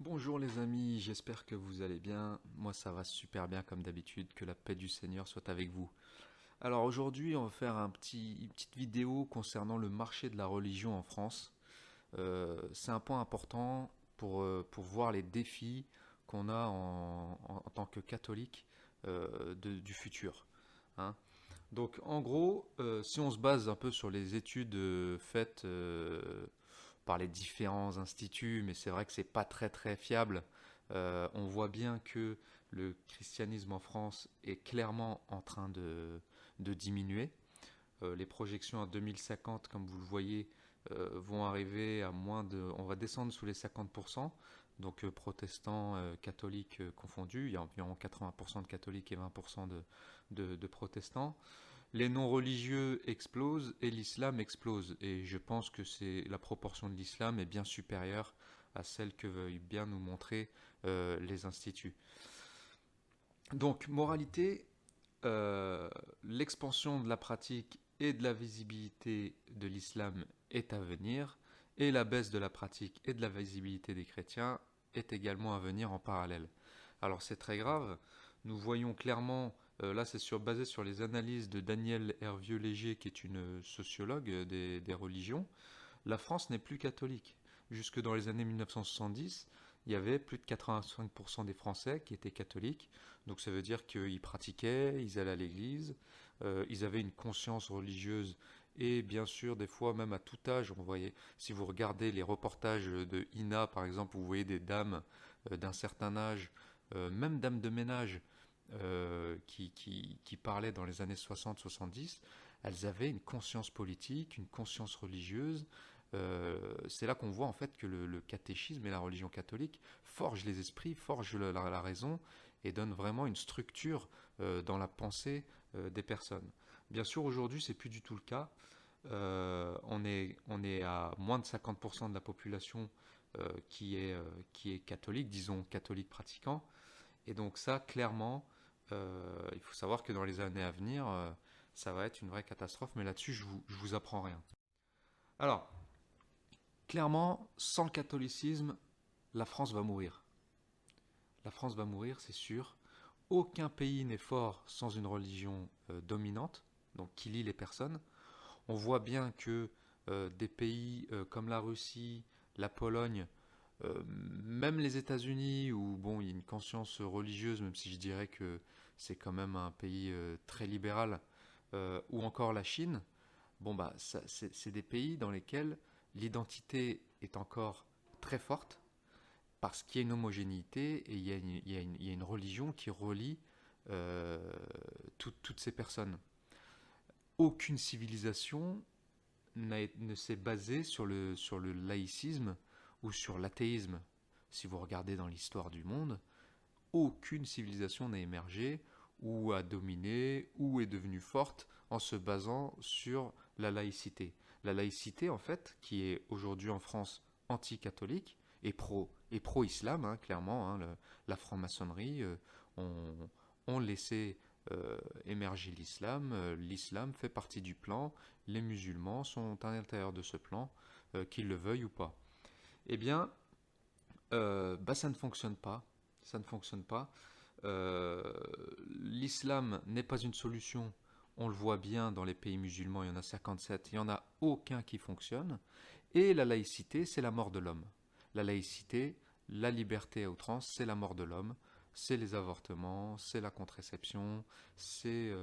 Bonjour les amis, j'espère que vous allez bien. Moi ça va super bien comme d'habitude, que la paix du Seigneur soit avec vous. Alors aujourd'hui on va faire une petite vidéo concernant le marché de la religion en France. C'est un point important pour voir les défis qu'on a en tant que catholique du futur, hein. Donc en gros, si on se base un peu sur les études faites par les différents instituts, mais c'est vrai que c'est pas très très fiable, on voit bien que le christianisme en France est clairement en train de diminuer. Les projections à 2050, comme vous le voyez, vont arriver à moins de... On va descendre sous les 50%, donc protestants, catholiques confondus. Il y a environ 80% de catholiques et 20% de protestants. Les non-religieux explosent et l'islam explose. Et je pense que la proportion de l'islam est bien supérieure à celle que veuillent bien nous montrer les instituts. Donc, moralité, l'expansion de la pratique et de la visibilité de l'islam est à venir, et la baisse de la pratique et de la visibilité des chrétiens est également à venir en parallèle. Alors c'est très grave, nous voyons clairement, là c'est basé sur les analyses de Danielle Hervieux-Léger, qui est une sociologue des religions. La France n'est plus catholique. Jusque dans les années 1970, il y avait plus de 85% des Français qui étaient catholiques. Donc ça veut dire qu'ils pratiquaient, ils allaient à l'église, ils avaient une conscience religieuse. Et bien sûr, des fois, même à tout âge, on voyait, si vous regardez les reportages de Ina, par exemple, vous voyez des dames d'un certain âge, même dames de ménage, qui parlaient dans les années 60-70, elles avaient une conscience politique, une conscience religieuse. C'est là qu'on voit en fait que le catéchisme et la religion catholique forgent les esprits, forgent la raison et donnent vraiment une structure dans la pensée des personnes. Bien sûr, aujourd'hui, c'est plus du tout le cas. On est à moins de 50% de la population qui est catholique, disons catholique pratiquant. Et donc ça, clairement, il faut savoir que dans les années à venir, ça va être une vraie catastrophe, mais là-dessus, je vous apprends rien. Alors, clairement, sans le catholicisme, la France va mourir. La France va mourir, c'est sûr. Aucun pays n'est fort sans une religion dominante, donc qui lie les personnes. On voit bien que des pays comme la Russie, la Pologne, même les États-Unis, où bon, il y a une conscience religieuse, même si je dirais que c'est quand même un pays très libéral, ou encore la Chine, bon bah c'est des pays dans lesquels l'identité est encore très forte parce qu'il y a une homogénéité et il y a une religion qui relie euh, toutes ces personnes. Aucune civilisation ne s'est basée sur le laïcisme ou sur l'athéisme. Si vous regardez dans l'histoire du monde, aucune civilisation n'a émergé ou a dominé ou est devenue forte en se basant sur la laïcité. La laïcité, en fait, qui est aujourd'hui en France anti-catholique et pro-islam, hein, clairement, hein, la franc-maçonnerie ont laissé émerger l'islam. L'islam fait partie du plan. Les musulmans sont à l'intérieur de ce plan, qu'ils le veuillent ou pas. Eh bien, bah, ça ne fonctionne pas. Ça ne fonctionne pas. Euh, L'islam n'est pas une solution. On le voit bien dans les pays musulmans, il y en a 57, il n'y en a aucun qui fonctionne. Et la laïcité, c'est la mort de l'homme. La laïcité, la liberté à outrance, c'est la mort de l'homme. C'est les avortements, c'est la contraception, c'est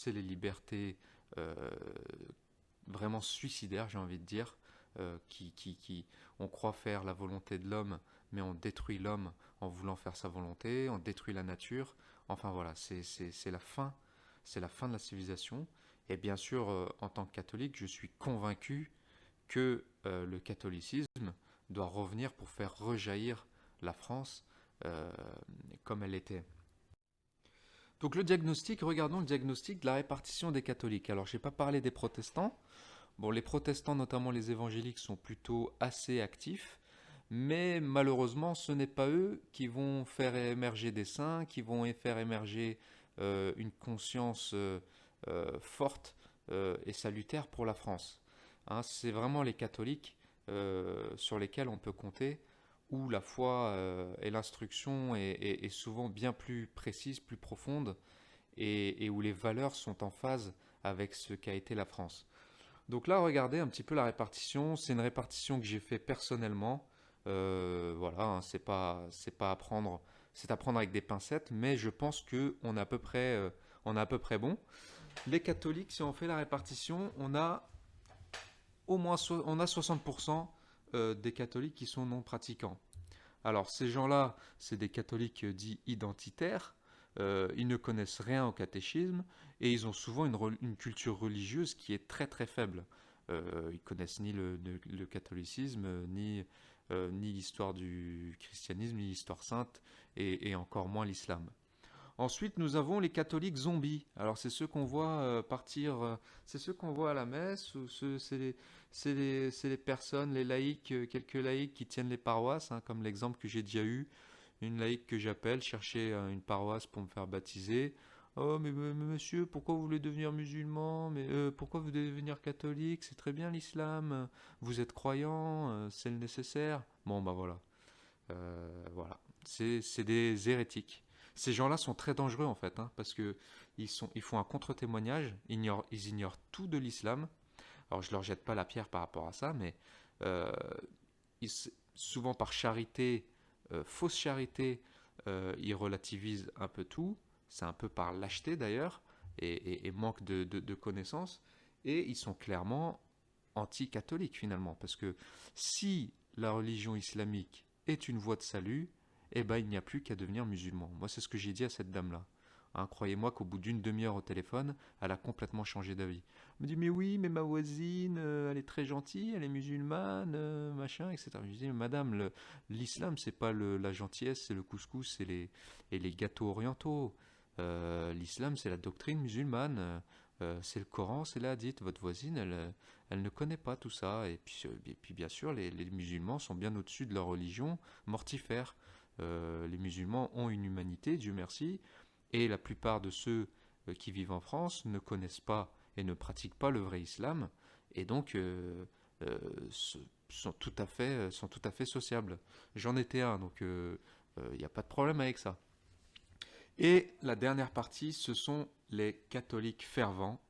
les libertés euh, vraiment suicidaires, j'ai envie de dire, on croit faire la volonté de l'homme, mais on détruit l'homme en voulant faire sa volonté, on détruit la nature. Enfin voilà, c'est la fin de la civilisation. Et bien sûr, en tant que catholique, je suis convaincu que le catholicisme doit revenir pour faire rejaillir la France euh, comme elle était. Donc le diagnostic, regardons le diagnostic de la répartition des catholiques. Alors je n'ai pas parlé des protestants. Bon, les protestants, notamment les évangéliques, sont plutôt assez actifs, mais malheureusement, ce n'est pas eux qui vont faire émerger des saints, qui vont faire émerger une conscience forte et salutaire pour la France. Hein, c'est vraiment les catholiques sur lesquels on peut compter, où la foi et l'instruction est souvent bien plus précise, plus profonde, et où les valeurs sont en phase avec ce qu'a été la France. Donc là, regardez un petit peu la répartition. C'est une répartition que j'ai fait personnellement. Voilà, hein, c'est pas à prendre, c'est à prendre avec des pincettes, mais je pense que on est à peu près bon. Les catholiques, si on fait la répartition, on a on a 60% des catholiques qui sont non pratiquants. Alors ces gens-là, c'est des catholiques dits identitaires. Ils ne connaissent rien au catéchisme et ils ont souvent une culture religieuse qui est très très faible. Ils connaissent ni le catholicisme, ni l'histoire du christianisme, ni l'histoire sainte, et encore moins l'islam. Ensuite, nous avons les catholiques zombies. Alors, c'est ceux qu'on voit partir, c'est ceux qu'on voit à la messe, ou c'est les personnes, les laïcs, quelques laïcs qui tiennent les paroisses, hein, comme l'exemple que j'ai déjà eu, une laïque que j'appelle chercher une paroisse pour me faire baptiser. Oh, mais monsieur, pourquoi vous voulez devenir musulman? Mais pourquoi vous devez devenir catholique? C'est très bien l'islam. Vous êtes croyant, c'est le nécessaire. Bon, bah voilà. Voilà. C'est des hérétiques. Ces gens-là sont très dangereux en fait, hein, parce que ils font un contre-témoignage, ils ignorent tout de l'islam. Alors je leur jette pas la pierre par rapport à ça, mais euh, souvent par charité, fausse charité, ils relativisent un peu tout. C'est un peu par lâcheté d'ailleurs, et manque de connaissances. Et ils sont clairement anti-catholiques finalement, parce que si la religion islamique est une voie de salut, eh ben il n'y a plus qu'à devenir musulman. Moi, c'est ce que j'ai dit à cette dame-là. Hein, croyez-moi qu'au bout d'une demi-heure au téléphone, elle a complètement changé d'avis. Elle me dit, mais oui, mais ma voisine, elle est très gentille, elle est musulmane, machin, etc. Je lui dis, madame, l'islam, c'est pas la gentillesse, c'est le couscous et les gâteaux orientaux. L'islam, c'est la doctrine musulmane. C'est le Coran, c'est la hadith. Votre voisine, elle ne connaît pas tout ça. Et puis bien sûr, les musulmans sont bien au-dessus de leur religion mortifère. Les musulmans ont une humanité, Dieu merci, et la plupart de ceux qui vivent en France ne connaissent pas et ne pratiquent pas le vrai islam, et donc euh, sont tout à fait sociables. J'en étais un, donc il n'y a pas de problème avec ça. Et la dernière partie, ce sont les catholiques fervents.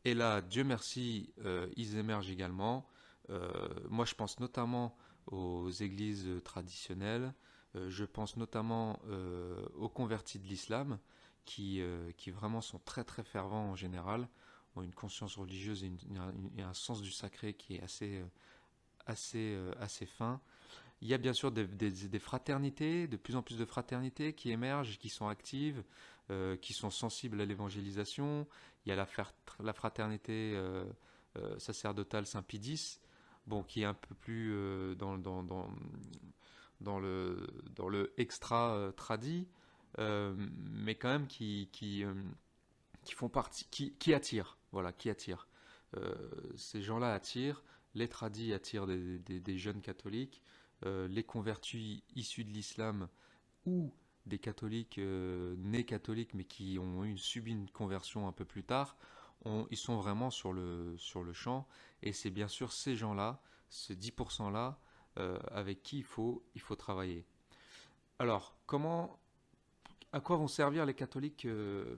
Et là, Dieu merci, ils émergent également. Moi, je pense notamment aux églises traditionnelles. Je pense notamment aux convertis de l'islam, qui vraiment sont très très fervents en général, ont une conscience religieuse et un sens du sacré qui est assez fin. Il y a bien sûr des fraternités, de plus en plus de fraternités qui émergent, qui sont actives, qui sont sensibles à l'évangélisation. Il y a la fraternité sacerdotale Saint-Pie X, bon, qui est un peu plus dans le extra tradi, mais quand même qui font partie, qui attirent, voilà, qui attirent. Euh, Ces gens-là attirent, les tradis attirent des jeunes catholiques, les convertis issus de l'islam ou des catholiques nés catholiques mais qui ont subi une conversion un peu plus tard, ils sont vraiment sur le champ. Et c'est bien sûr ces gens-là, ces 10%-là, avec qui il faut travailler. Alors, à quoi vont servir les catholiques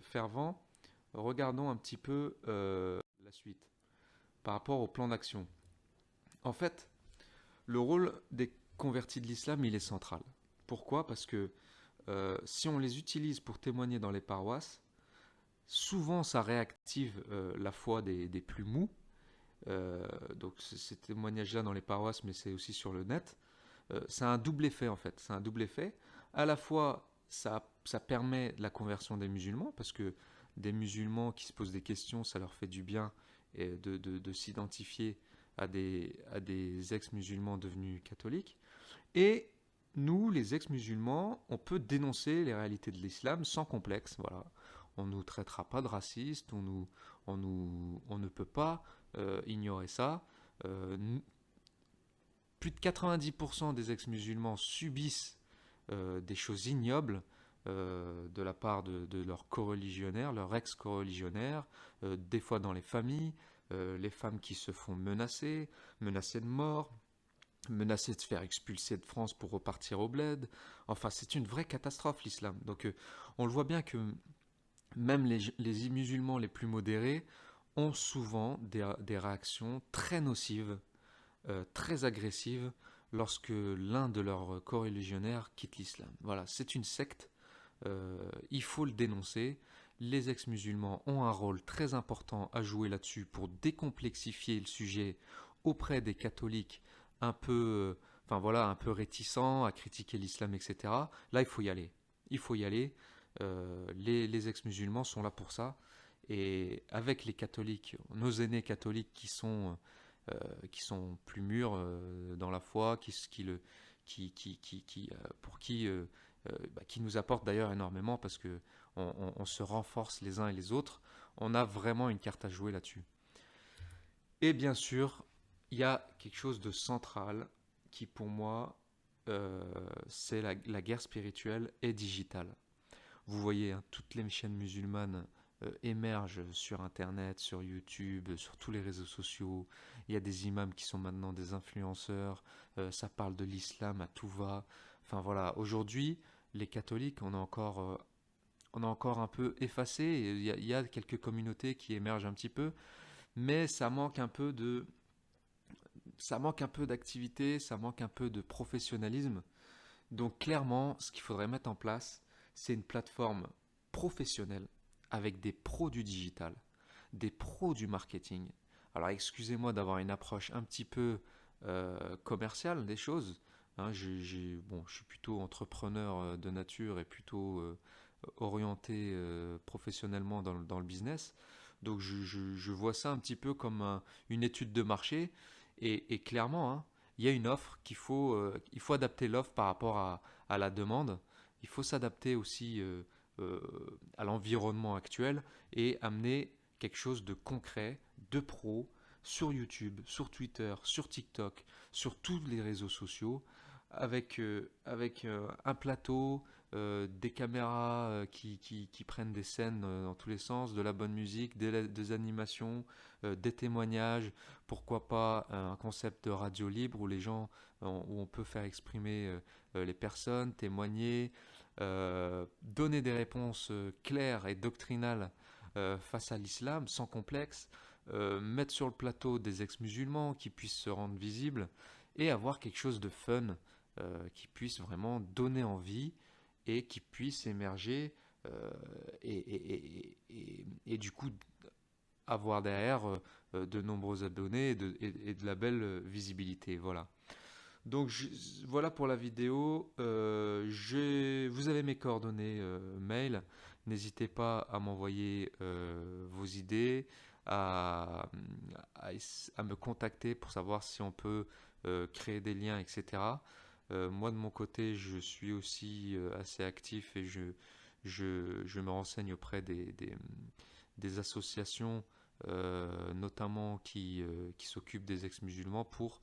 fervents? Regardons un petit peu la suite par rapport au plan d'action. En fait, le rôle des convertis de l'islam, il est central. Pourquoi? Parce que si on les utilise pour témoigner dans les paroisses, souvent ça réactive la foi des plus mous. Donc ces témoignages-là dans les paroisses, mais c'est aussi sur le net. Ça a un double effet en fait. C'est un double effet. À la fois, ça permet la conversion des musulmans, parce que des musulmans qui se posent des questions, ça leur fait du bien et de s'identifier à des ex-musulmans devenus catholiques. Et nous, les ex-musulmans, on peut dénoncer les réalités de l'islam sans complexe. Voilà. On ne nous traitera pas de racistes, on ne peut pas ignorer ça. Euh, Plus de 90% des ex-musulmans subissent des choses ignobles de la part de leurs coreligionnaires, leurs ex-coreligionnaires, des fois dans les familles, les femmes qui se font menacer de mort, menacés de se faire expulser de France pour repartir au bled. Enfin, c'est une vraie catastrophe l'islam. Donc on le voit bien que même les musulmans les plus modérés ont souvent des réactions très nocives, très agressives, lorsque l'un de leurs coreligionnaires quitte l'islam. Voilà, c'est une secte, il faut le dénoncer. Les ex-musulmans ont un rôle très important à jouer là-dessus pour décomplexifier le sujet auprès des catholiques un peu, enfin voilà, un peu réticents à critiquer l'islam, etc. Là, il faut y aller. Il faut y aller. Les ex-musulmans sont là pour ça. Et avec les catholiques, nos aînés catholiques qui sont plus mûrs dans la foi, pour qui nous apportent d'ailleurs énormément parce que on se renforce les uns et les autres. On a vraiment une carte à jouer là-dessus. Et bien sûr, il y a quelque chose de central qui pour moi, c'est la guerre spirituelle et digitale. Vous voyez, hein, toutes les chaînes musulmanes émergent sur Internet, sur YouTube, sur tous les réseaux sociaux. Il y a des imams qui sont maintenant des influenceurs. Ça parle de l'islam à tout va. Enfin voilà, aujourd'hui, les catholiques, on a encore un peu effacé. Il y a quelques communautés qui émergent un petit peu, mais ça manque un peu d'activité, ça manque un peu de professionnalisme. Donc clairement, ce qu'il faudrait mettre en place, c'est une plateforme professionnelle avec des pros du digital, des pros du marketing. Alors excusez-moi d'avoir une approche un petit peu commerciale des choses. Hein, bon, je suis plutôt entrepreneur de nature et plutôt orienté professionnellement dans le business. Donc je vois ça un petit peu comme une étude de marché. Et clairement, hein, il y a une offre il faut adapter l'offre par rapport à la demande. Il faut s'adapter aussi euh, à l'environnement actuel et amener quelque chose de concret, de pro, sur YouTube, sur Twitter, sur TikTok, sur tous les réseaux sociaux, avec un plateau, des caméras qui prennent des scènes dans tous les sens, de la bonne musique, des animations, des témoignages, pourquoi pas un concept de radio libre où où on peut faire exprimer les personnes, témoigner, donner des réponses claires et doctrinales face à l'islam sans complexe, mettre sur le plateau des ex-musulmans qui puissent se rendre visibles et avoir quelque chose de fun qui puisse vraiment donner envie et qui puisse émerger euh, et du coup avoir derrière de nombreux abonnés et de la belle visibilité. Voilà. Donc voilà pour la vidéo. Vous avez mes coordonnées mail. N'hésitez pas à m'envoyer vos idées, à, à, à me contacter pour savoir si on peut créer des liens, etc. Moi de mon côté, je suis aussi assez actif et je me renseigne auprès des associations, notamment qui s'occupent des ex-musulmans pour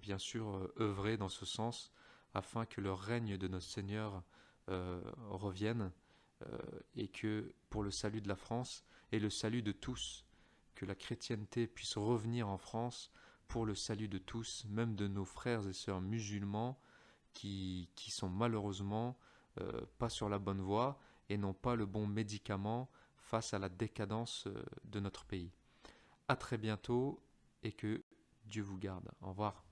bien sûr œuvrer dans ce sens afin que le règne de notre Seigneur revienne euh, et que pour le salut de la France et le salut de tous, que la chrétienté puisse revenir en France pour le salut de tous, même de nos frères et sœurs musulmans qui sont malheureusement pas sur la bonne voie et n'ont pas le bon médicament face à la décadence de notre pays. À très bientôt et que Dieu vous garde. Au revoir.